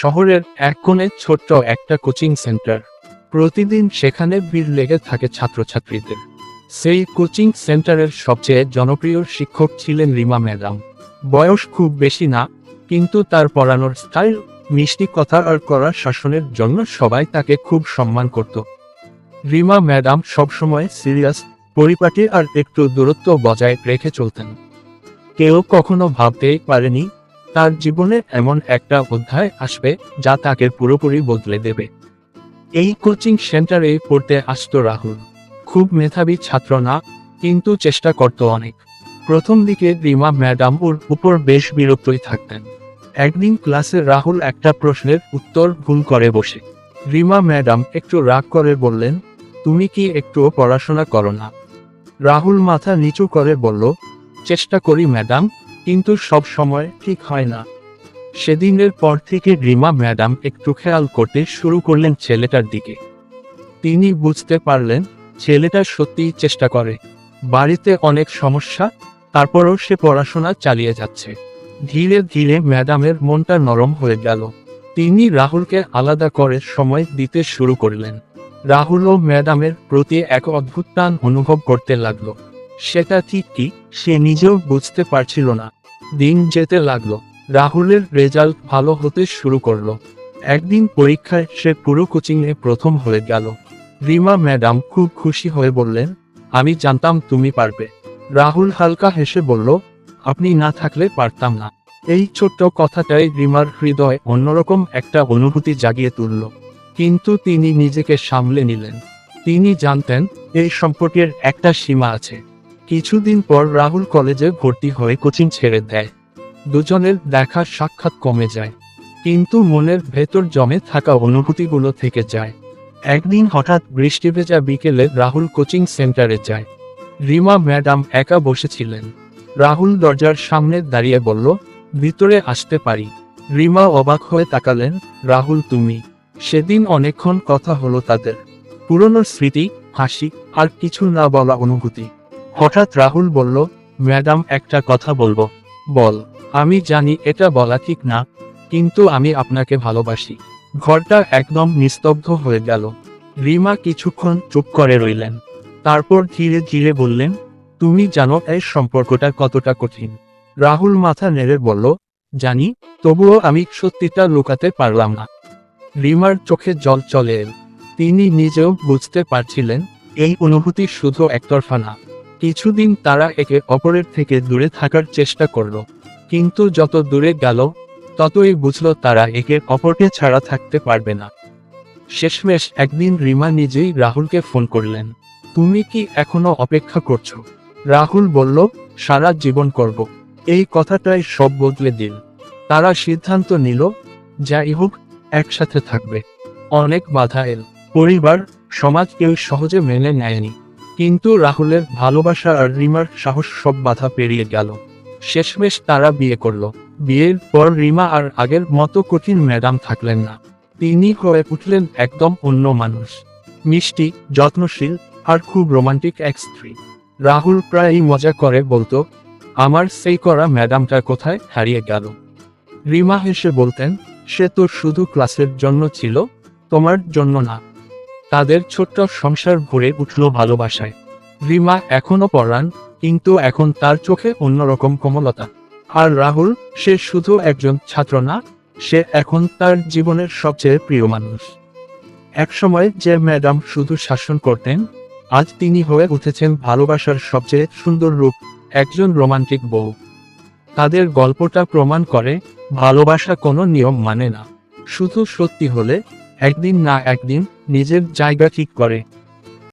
শহরের এক কোণে ছোট্ট একটা কোচিং সেন্টার। প্রতিদিন সেখানে ভিড় লেগে থাকে ছাত্রছাত্রীদের। সেই কোচিং সেন্টারের সবচেয়ে জনপ্রিয় শিক্ষক ছিলেন রিমা ম্যাডাম। বয়স খুব বেশি না, কিন্তু তার পড়ানোর স্টাইল, মিষ্টি কথা আর কড়া শাসনের জন্য সবাই তাকে খুব সম্মান করত। রিমা ম্যাডাম সবসময় সিরিয়াস, পরিপাটি আর একটু দূরত্ব বজায় রেখে চলতেন। কেউ কখনো ভাবতেই পারেনি তার জীবনে এমন একটা অধ্যায় আসবে যা তাকে পুরোপুরি বদলে দেবে। এই কোচিং সেন্টারে পড়তে আসতো রাহুল। খুব মেধাবী ছাত্র না, কিন্তু চেষ্টা করত অনেক। প্রথম দিকে রিমা ম্যাডাম ওর উপর বেশ বিরক্তই থাকতেন। একদিন ক্লাসে রাহুল একটা প্রশ্নের উত্তর ভুল করে বসে। রিমা ম্যাডাম একটু রাগ করে বললেন, তুমি কি একটুও পড়াশোনা করো না? রাহুল মাথা নিচু করে বলল, চেষ্টা করি ম্যাডাম, কিন্তু সব সময় ঠিক হয় না। সেদিনের পর থেকে রিমা ম্যাডাম একটু খেয়াল করতে শুরু করলেন ছেলেটার দিকে। তিনি বুঝতে পারলেন ছেলেটা সত্যিই চেষ্টা করে। বাড়িতে অনেক সমস্যা, তারপরও সে পড়াশোনা চালিয়ে যাচ্ছে। ধীরে ধীরে ম্যাডামের মনটা নরম হয়ে গেল। তিনি রাহুলকে আলাদা করে সময় দিতে শুরু করলেন। রাহুলও ম্যাডামের প্রতি এক অদ্ভুত টান অনুভব করতে লাগলো। সেটা ঠিক কি সে নিজেও বুঝতে পারছিল না। দিন যেতে লাগলো, রাহুলের রেজাল্ট ভালো হতে শুরু করলো। একদিন পরীক্ষায় সে পুরো কোচিংয়ে প্রথম হয়ে গেল। রিমা ম্যাডাম খুব খুশি হয়ে বললেন, আমি জানতাম তুমি পারবে। রাহুল হালকা হেসে বলল, আপনি না থাকলে পারতাম না। এই ছোট্ট কথাটাই রিমার হৃদয়ে অন্যরকম একটা অনুভূতি জাগিয়ে তুলল। কিন্তু তিনি নিজেকে সামলে নিলেন। তিনি জানতেন এই সম্পর্কের একটা সীমা আছে। কিছুদিন পর রাহুল কলেজে ভর্তি হয়ে কোচিং ছেড়ে দেয়। দুজনের দেখা সাক্ষাৎ কমে যায়, কিন্তু মনের ভেতর জমে থাকা অনুভূতিগুলো থেকে যায়। একদিন হঠাৎ বৃষ্টি ভেজা বিকেলে রাহুল কোচিং সেন্টারে যায়। রিমা ম্যাডাম একা বসেছিলেন। রাহুল দরজার সামনে দাঁড়িয়ে বলল, ভিতরে আসতে পারি? রিমা অবাক হয়ে তাকালেন, রাহুল তুমি? সেদিন অনেকক্ষণ কথা হলো তাদের। পুরনো স্মৃতি, হাসি আর কিছু না বলা অনুভূতি। হঠাৎ রাহুল বলল, ম্যাডাম একটা কথা বলবো? বল। আমি জানি এটা বলা ঠিক না, কিন্তু আমি আপনাকে ভালোবাসি। ঘরটা একদম নিস্তব্ধ হয়ে গেল। রিমা কিছুক্ষণ চুপ করে রইলেন। তারপর ধীরে ধীরে বললেন, তুমি জানো এই সম্পর্কটা কতটা কঠিন? রাহুল মাথা নেড়ে বলল, জানি, তবুও আমি সত্যিটা লুকাতে পারলাম না। রিমার চোখে জল চলে এল। তিনি নিজেও বুঝতে পারছিলেন এই অনুভূতি শুধু একতরফা না। কিছুদিন তারা একে অপরের থেকে দূরে থাকার চেষ্টা করল, কিন্তু যত দূরে গেল ততই বুঝল তারা একে অপরকে ছাড়া থাকতে পারবে না। শেষমেশ একদিন রিমা নিজেই রাহুলকে ফোন করলেন, তুমি কি এখনো অপেক্ষা করছো? রাহুল বলল, সারা জীবন করব। এই কথাটাই সব বদলে দিল। তারা সিদ্ধান্ত নিল, যাই হোক একসাথে থাকবে। অনেক বাধা এল, পরিবার, সমাজ কেউ সহজে মেনে নেয়নি, কিন্তু রাহুলের ভালোবাসা আর রিমার সাহস সব বাধা পেরিয়ে গেল। শেষমেশ তারা বিয়ে করল। বিয়ের পর রিমা আর আগের মতো কঠিন ম্যাডাম থাকলেন না। তিনি হয়ে উঠলেন একদম অন্য মানুষ। মিষ্টি, যত্নশীল আর খুব রোমান্টিক এক স্ত্রী। রাহুল প্রায়ই মজা করে বলতো, আমার সেই করা ম্যাডামটা কোথায় হারিয়ে গেল? রিমা হেসে বলতেন, সে তো শুধু ক্লাসের জন্য ছিল, তোমার জন্য না। তাদের ছোট্ট সংসার ভরে উঠল ভালোবাসায়। রিমা এখনো পড়ান, কিন্তু এখন তার চোখে অন্যরকম কোমলতা। আর রাহুল, সে শুধু একজন ছাত্র না, সে এখন তার জীবনের সবচেয়ে প্রিয় মানুষ। একসময় যে ম্যাডাম শুধু শাসন করতেন, আজ তিনি হয়ে উঠেছেন ভালোবাসার সবচেয়ে সুন্দর রূপ, একজন রোমান্টিক বউ। তাদের গল্পটা প্রমাণ করে ভালোবাসা কোনো নিয়ম মানে না, শুধু সত্যি হলে একদিন না একদিন নিজের জায়গা ঠিক করে।